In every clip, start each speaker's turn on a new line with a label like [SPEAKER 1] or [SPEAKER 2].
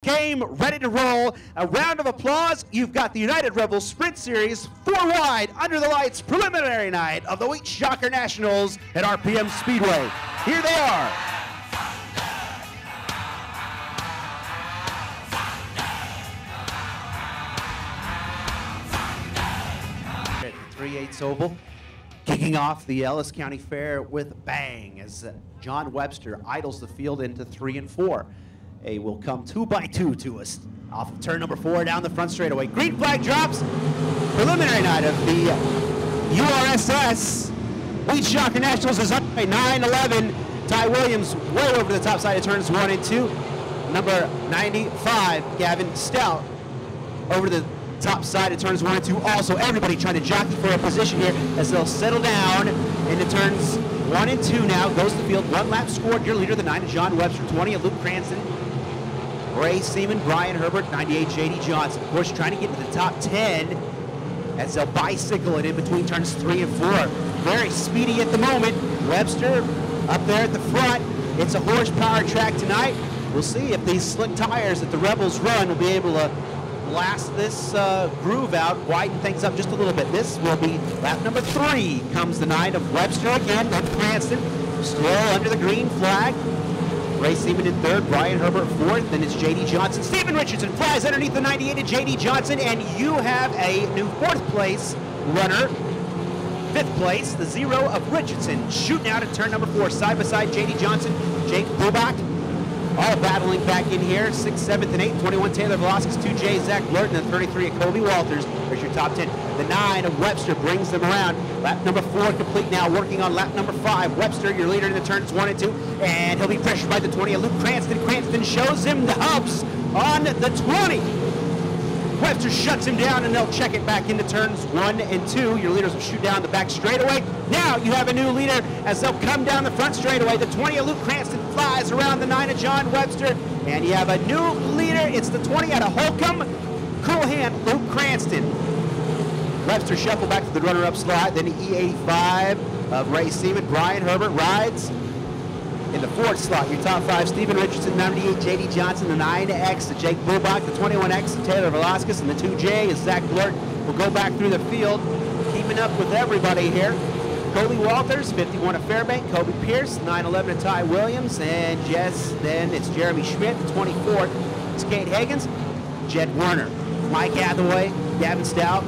[SPEAKER 1] Game ready to roll. A round of applause. You've got the United Rebels Sprint Series 4 wide under the lights preliminary night of the Wheat Shocker Nationals at RPM Speedway. Here they are. At the 3/8 oval, kicking off the Ellis County Fair with a bang as John Webster idles the field into 3 and 4. A will come 2 by 2 to us off of turn number 4 down the front straightaway. Green flag drops. Preliminary night of the URSS Wheat Shocker Nationals is up by 9-11. Ty Williams way over the top side of turns 1 and 2. Number 95, Gavin Stout, over the top side of turns 1 and 2. Also, everybody trying to jockey for a position here as they'll settle down into turns 1 and 2 now. Goes to the field. 1 lap scored. Your leader, the 9 of John Webster, 20 of Luke Cranston, Ray Seaman, Brian Herbert, 98 J.D. Johnson. Of course, trying to get to the top 10 as they'll bicycle it in between turns 3 and 4. Very speedy at the moment. Webster up there at the front. It's a horsepower track tonight. We'll see if these slick tires that the Rebels run will be able to blast this groove out, widen things up just a little bit. This will be lap number 3. Comes the 9 of Webster again, then Cranston, still under the green flag. Ray Seaman in 3rd, Brian Herbert 4th, then it's J.D. Johnson. Stephen Richardson flies underneath the 98 of J.D. Johnson, and you have a new 4th place runner. 5th place, the 0 of Richardson, shooting out at turn number 4, side by side, J.D. Johnson, Jake Bubach. All battling back in here, 6th, 7th, and 8th. 21 Taylor Velasquez, 2J Zach Blurton, and 33 of Kobe Walters. There's your top 10. The 9 of Webster brings them around. Lap number 4 complete now, working on lap number 5. Webster, your leader in the turns 1 and 2, and he'll be pressured by the 20 of Luke Cranston. Cranston shows him the hubs on the 20. Webster shuts him down, and they'll check it back into turns 1 and 2. Your leaders will shoot down the back straightaway. Now you have a new leader as they'll come down the front straightaway. The 20 of Luke Cranston flies around the 9 of John Webster, and you have a new leader. It's the 20 out of Holcomb. Cool hand, Luke Cranston. Webster shuffle back to the runner-up slot. Then the E85 of Ray Seaman. Brian Herbert rides in the 4th slot. Your top 5, Stephen Richardson, 98 J.D. Johnson, the 9X to Jake Bubach, the 21X to Taylor Velasquez, and the 2J is Zach Blurt. Will go back through the field, keeping up with everybody here. Kobe Walters, 51 of Fairbank, Kobe Pierce, 911 of Ty Williams, and then it's Jeremy Schmidt, the 24th. It's Kate Higgins, Jed Werner, Mike Hathaway, Gavin Stout,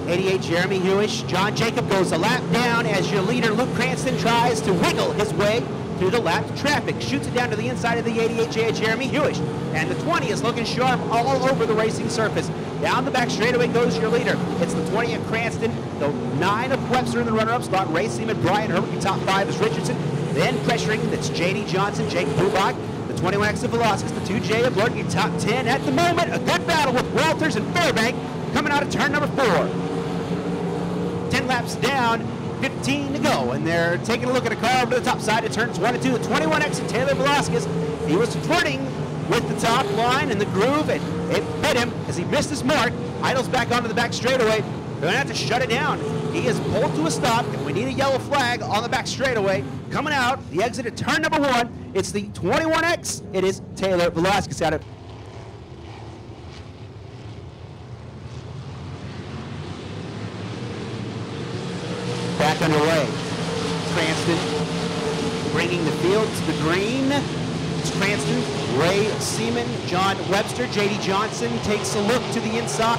[SPEAKER 1] 88 Jeremy Hewish. John Jacob goes a lap down as your leader Luke Cranston tries to wiggle his way through the lap traffic. Shoots it down to the inside of the 88 J Jeremy Hewish. And the 20 is looking sharp all over the racing surface. Down the back straightaway goes your leader. It's the 20 of Cranston, the 9 of Webster in the runner-up slot. Ray Seaman, Brian Herbert, your top 5 is Richardson. Then pressuring, that's J.D. Johnson, Jake Bubach, the 21X of Velasquez, the 2J of Blurt, your top 10 at the moment. A good battle with Walters and Fairbank coming out of turn number 4. 10 laps down, 15 to go, and they're taking a look at a car over to the top side of turns 1 and 2. The 21X of Taylor Velasquez, he was flirting with the top line and the groove, and it bit him as he missed his mark. Idles back onto the back straightaway. They're going to have to shut it down. He is pulled to a stop, and we need a yellow flag on the back straightaway. Coming out, the exit at turn number 1, it's the 21X. It is Taylor Velasquez out of back underway. Cranston bringing the field to the green. It's Cranston, Ray Seaman, John Webster. J.D. Johnson takes a look to the inside.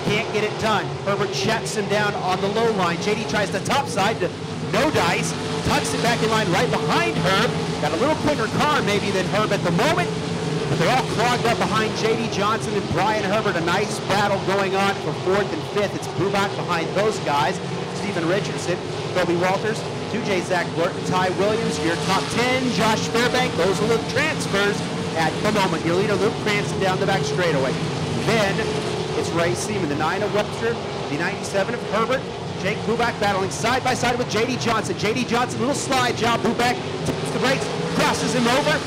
[SPEAKER 1] Can't get it done. Herbert shuts him down on the low line. J.D. tries the top side to no dice. Tucks it back in line right behind Herb. Got a little quicker car maybe than Herb at the moment. But they're all clogged up behind J.D. Johnson and Brian Herbert. A nice battle going on for 4th and 5th. It's Bubach behind those guys. Stephen Richardson, Kobe Walters, 2J Zach Blurt, Ty Williams, your top 10, Josh Fairbank. Those are the transfers at the moment. Your leader, Luke Cranston, down the back straightaway. Then it's Ray Seaman, the 9 of Webster, the 97 of Herbert, Jake Bubach battling side by side with J.D. Johnson. J.D. Johnson, little slide job. Bubach takes the brakes, crosses him over,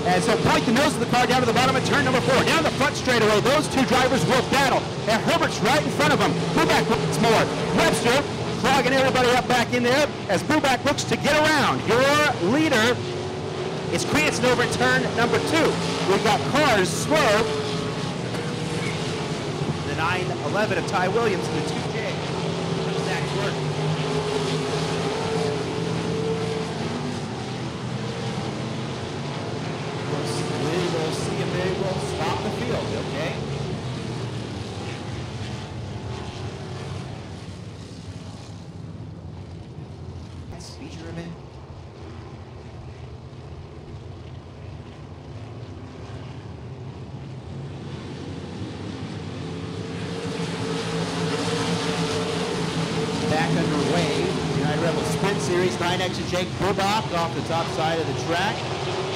[SPEAKER 1] and so point the nose of the car down to the bottom of turn number 4. Down the front straightaway, those two drivers will battle. And Herbert's right in front of him. Bubach once more. Webster clogging everybody up back in there as Bubach looks to get around. Your leader It's Cranston over at turn number 2. We've got cars swerve. The 911 of Ty Williams and the 2J. Zach Gordon. We'll see if they will stop the field, okay? Feature event. Back underway, United Rebel Sprint Series, 9X and Jake Burbach off the top side of the track,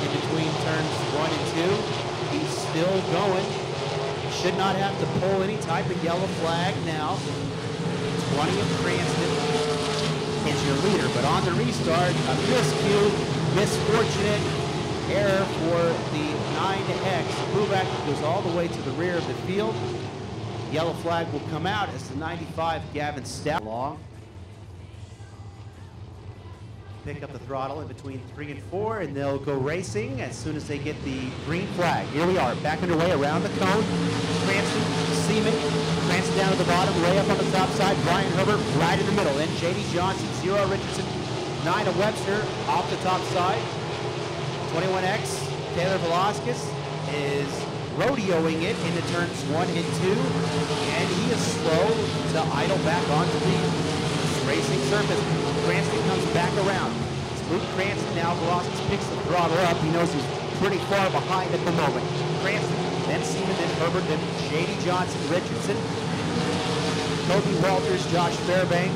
[SPEAKER 1] in between turns 1 and 2. He's still going. Should not have to pull any type of yellow flag now. 20 of Cranston is your leader, but on the restart, a miscue, misfortunate error for the 9X. Burbach goes all the way to the rear of the field. Yellow flag will come out as the 95 Gavin Stout along. Pick up the throttle in between 3 and 4, and they'll go racing as soon as they get the green flag. Here we are, back underway around the cone. Cranston, Seaman, Cranston down at the bottom, Ray up on the top side, Brian Herbert right in the middle. Then J.D. Johnson, 0 Richardson, 9 of Webster off the top side. 21X, Taylor Velasquez is rodeoing it into turns 1 and 2, and he is slow to idle back onto the racing surface. Cranston comes back around. It's Luke Cranston now. Velasquez picks the throttle up. He knows he's pretty far behind at the moment. Cranston, then Seaman, then Herbert, then J.D. Johnson, Richardson, Kobe Walters, Josh Fairbank,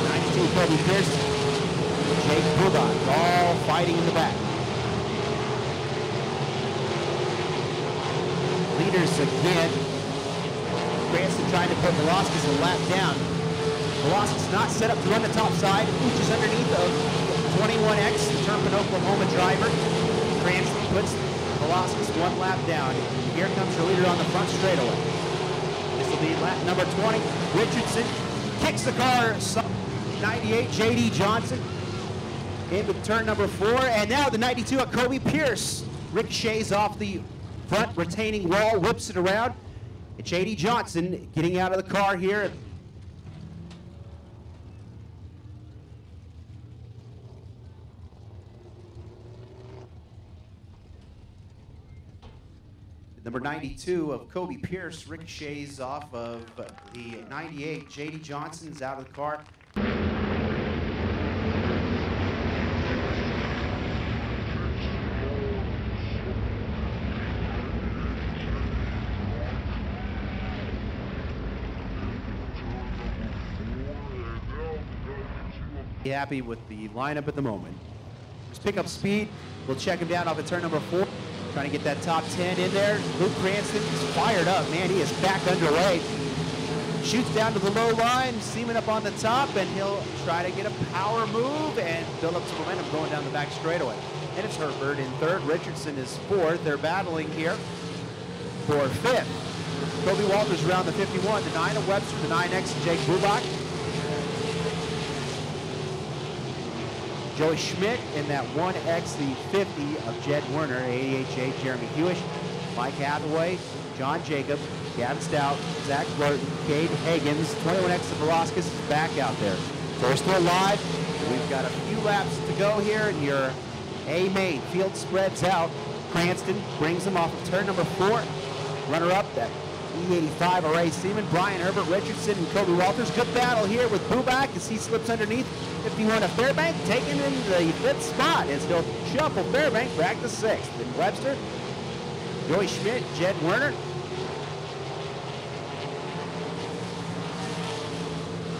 [SPEAKER 1] 92 Kobe Pierce, Jake Burbach, all fighting in the back. Leaders again. Cranston trying to put Velasquez a lap down. Velasquez not set up to run the top side, which is underneath of 21X, the Turpin, Oklahoma driver. Cranston puts Velasquez 1 lap down. Here comes your leader on the front straightaway. This will be lap number 20. Richardson kicks the car. 98, J.D. Johnson into turn number 4. And now the 92 of Kobe Pierce ricochets off the front retaining wall, whips it around. And J.D. Johnson getting out of the car here. Number 92 of Kobe Pierce ricochets off of the 98. J.D. Johnson's out of the car. Happy with the lineup at the moment. Just pick up speed. We'll check him down off of turn number 4. Trying to get that top 10 in there. Luke Cranston is fired up. Man, he is back underway. Shoots down to the low line. Seaman up on the top, and he'll try to get a power move and build up some momentum going down the back straightaway. And it's Herbert in 3rd. Richardson is 4th. They're battling here for 5th. Kobe Walters around the 51. The 9 of Webster, the 9X, and Jake Burbach. Joey Schmidt in that 1X, the 50 of Jed Werner, 88J, Jeremy Hewish, Mike Hathaway, John Jacob, Gavin Stout, Zach Blurton, Cade Higgins, 21X of Velasquez is back out there. They're still alive. We've got a few laps to go here, and your A main field spreads out. Cranston brings them off of turn number 4. Runner-up, that E85 Array Seaman, Brian Herbert, Richardson, and Kobe Walters. Good battle here with Burbach as he slips underneath. 51 of Fairbank, taking in the 5th spot as he'll shuffle Fairbank back to 6th. Then Webster, Joey Schmidt, Jed Werner.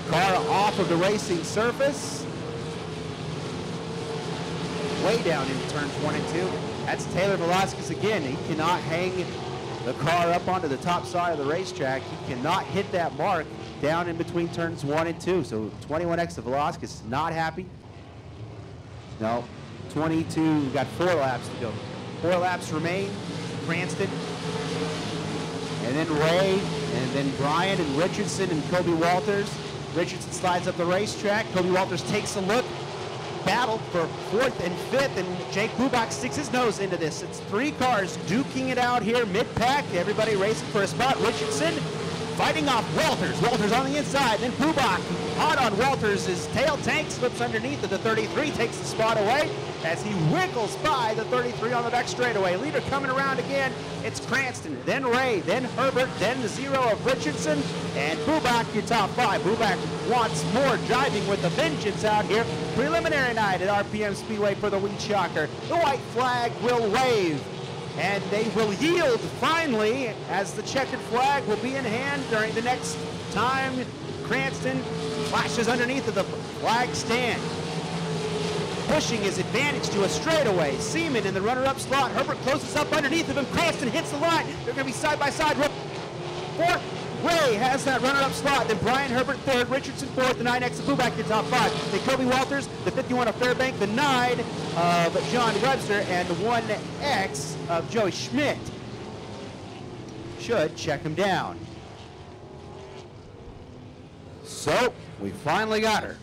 [SPEAKER 1] Car off of the racing surface. Way down into turns 1 and 2. That's Taylor Velasquez again. He cannot hang the car up onto the top side of the racetrack. He cannot hit that mark down in between turns 1 and 2. So 21X of Velasquez is not happy. No, 22, we've got 4 laps to go. 4 laps remain. Cranston, and then Ray, and then Brian and Richardson and Kobe Walters. Richardson slides up the racetrack. Kobe Walters takes a look. battle for 4th and 5th, and Jake Bubak sticks his nose into this. It's 3 cars duking it out here mid-pack. Everybody racing for a spot. Richardson fighting off Walters. Walters on the inside, then Bubak hot on Walters. His tail tank slips underneath of the 33, takes the spot away as he wiggles by the 33 on the back straightaway. Leader coming around again. It's Cranston, then Ray, then Herbert, then the 0 of Richardson, and Bubak, your top 5. Bubak wants more, driving with a vengeance out here. Preliminary night at RPM Speedway for the Wheat Shocker. The white flag will wave, and they will yield finally as the checkered flag will be in hand during the next time Cranston flashes underneath of the flag stand. Pushing his advantage to a straightaway. Seaman in the runner-up slot. Herbert closes up underneath of him. Cranston hits the line. They're going to be side by side. 4th. Ray has that runner-up slot. Then Brian Herbert 3rd. Richardson 4th. The 9X of Bubak, your top 5. Then Kobe Walters, the 51 of Fairbank, the 9 of John Webster, and the 1X of Joey Schmidt. Should check him down. So, we finally got her.